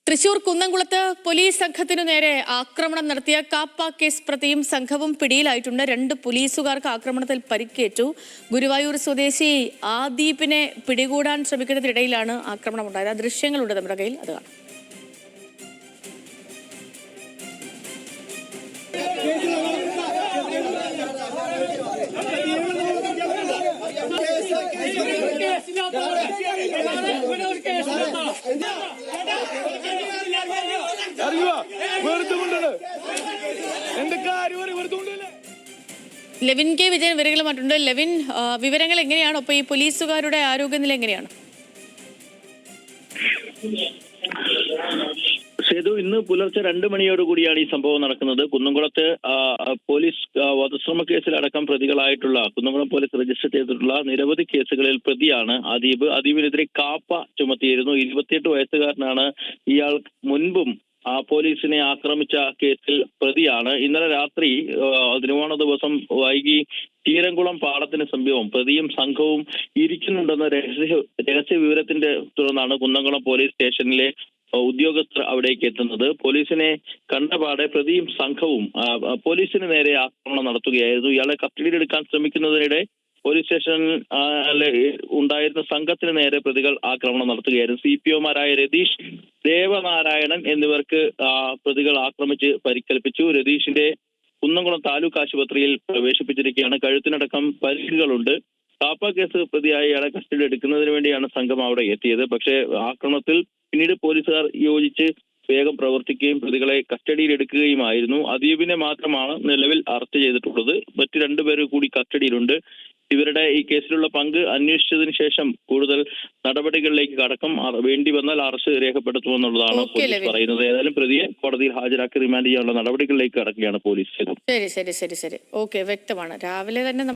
തൃശൂർ കുന്നംകുളത്ത് പോലീസ് സംഘത്തിനു നേരെ ആക്രമണം നടത്തിയ കാപ്പ കേസ് പ്രതിയും സംഘവും പിടിയിലായിട്ടുണ്ട്. 2 പോലീസുകാർക്ക് ആക്രമണത്തിൽ പരിക്കേറ്റു. ഗുരുവായൂർ സ്വദേശി ആദീപിനെ പിടികൂടാൻ ശ്രമിക്കുന്നതിനിടയിലാണ് ആക്രമണം ഉണ്ടായത്. ദൃശ്യങ്ങളുണ്ട് നമ്മുടെ കയ്യിൽ, അത് കാണാം. ലെവിൻ കെ വിജയൻ വിവരങ്ങളുമായിട്ടുണ്ട്. ലെവിൻ, വിവരങ്ങൾ എങ്ങനെയാണ്? ഒപ്പം ഈ പോലീസുകാരുടെ ആരോഗ്യനില എങ്ങനെയാണ്? സേതു, ഇന്ന് പുലർച്ചെ 2 മണിയോടുകൂടിയാണ് ഈ സംഭവം നടക്കുന്നത്. കുന്നംകുളത്ത് പോലീസ് വധശ്രമ കേസിലടക്കം പ്രതികളായിട്ടുള്ള കുന്നംകുളം പോലീസ് രജിസ്റ്റർ ചെയ്തിട്ടുള്ള നിരവധി കേസുകളിൽ പ്രതിയാണ് അദീബ്. അദീബിനെതിരെ കാപ്പ ചുമത്തിയിരുന്നു. 28 വയസ്സുകാരനാണ് ഇയാൾ. മുൻപും പോലീസിനെ ആക്രമിച്ച കേസിൽ പ്രതിയാണ്. ഇന്നലെ രാത്രി തിരുവോണ ദിവസം വൈകി ചീരംകുളം പാടത്തിന് സമീപം പ്രതിയും സംഘവും ഇരിക്കുന്നുണ്ടെന്ന രഹസ്യ വിവരത്തിന്റെ തുടർന്നാണ് കുന്നംകുളം പോലീസ് സ്റ്റേഷനിലെ ഉദ്യോഗസ്ഥർ അവിടേക്ക് എത്തുന്നത്. പോലീസിനെ കണ്ടപാടെ പ്രതിയും സംഘവും പോലീസിന് നേരെ ആക്രമണം നടത്തുകയായിരുന്നു. ഇയാളെ കസ്റ്റഡിയിലെടുക്കാൻ ശ്രമിക്കുന്നതിനിടെ പോലീസ് സ്റ്റേഷനിൽ ഉണ്ടായിരുന്ന സംഘത്തിന് നേരെ പ്രതികൾ ആക്രമണം നടത്തുകയായിരുന്നു. CPOമാരായ രതീഷ്, ദേവനാരായണൻ എന്നിവർക്ക് പ്രതികൾ ആക്രമിച്ച് പരിക്കേൽപ്പിച്ചു. രതീഷിന്റെ കുന്നംകുളം താലൂക്ക് ആശുപത്രിയിൽ പ്രവേശിപ്പിച്ചിരിക്കുകയാണ്. കഴുത്തിനടക്കം പരിക്കുകളുണ്ട്. കാപ്പ കേസ് പ്രതിയായ ഇയാളെ കസ്റ്റഡി എടുക്കുന്നതിന് വേണ്ടിയാണ് സംഘം അവിടെ എത്തിയത്. പക്ഷേ ആക്രമണത്തിൽ പിന്നീട് പോലീസുകാർ യോജിച്ച് വേഗം പ്രവർത്തിക്കുകയും പ്രതികളെ കസ്റ്റഡിയിൽ എടുക്കുകയുമായിരുന്നു. അദീബിനെ മാത്രമാണ് നിലവിൽ അറസ്റ്റ് ചെയ്തിട്ടുള്ളത്. മറ്റ് 2 പേര് കൂടി കസ്റ്റഡിയിലുണ്ട്. ഇവരുടെ ഈ കേസിലുള്ള പങ്ക് അന്വേഷിച്ചതിന് ശേഷം കൂടുതൽ നടപടികളിലേക്ക് കടക്കും. വേണ്ടി വന്നാൽ അറസ്റ്റ് രേഖപ്പെടുത്തുമെന്നുള്ളതാണ് പോലീസ് പറയുന്നത്. ഏതായാലും പ്രതിയെ കോടതിയിൽ ഹാജരാക്കി റിമാൻഡ് ചെയ്യാനുള്ള നടപടികളിലേക്ക് കടക്കുകയാണ് പോലീസ്. ശരി. ഓക്കെ, വ്യക്തമാണ്. രാവിലെ തന്നെ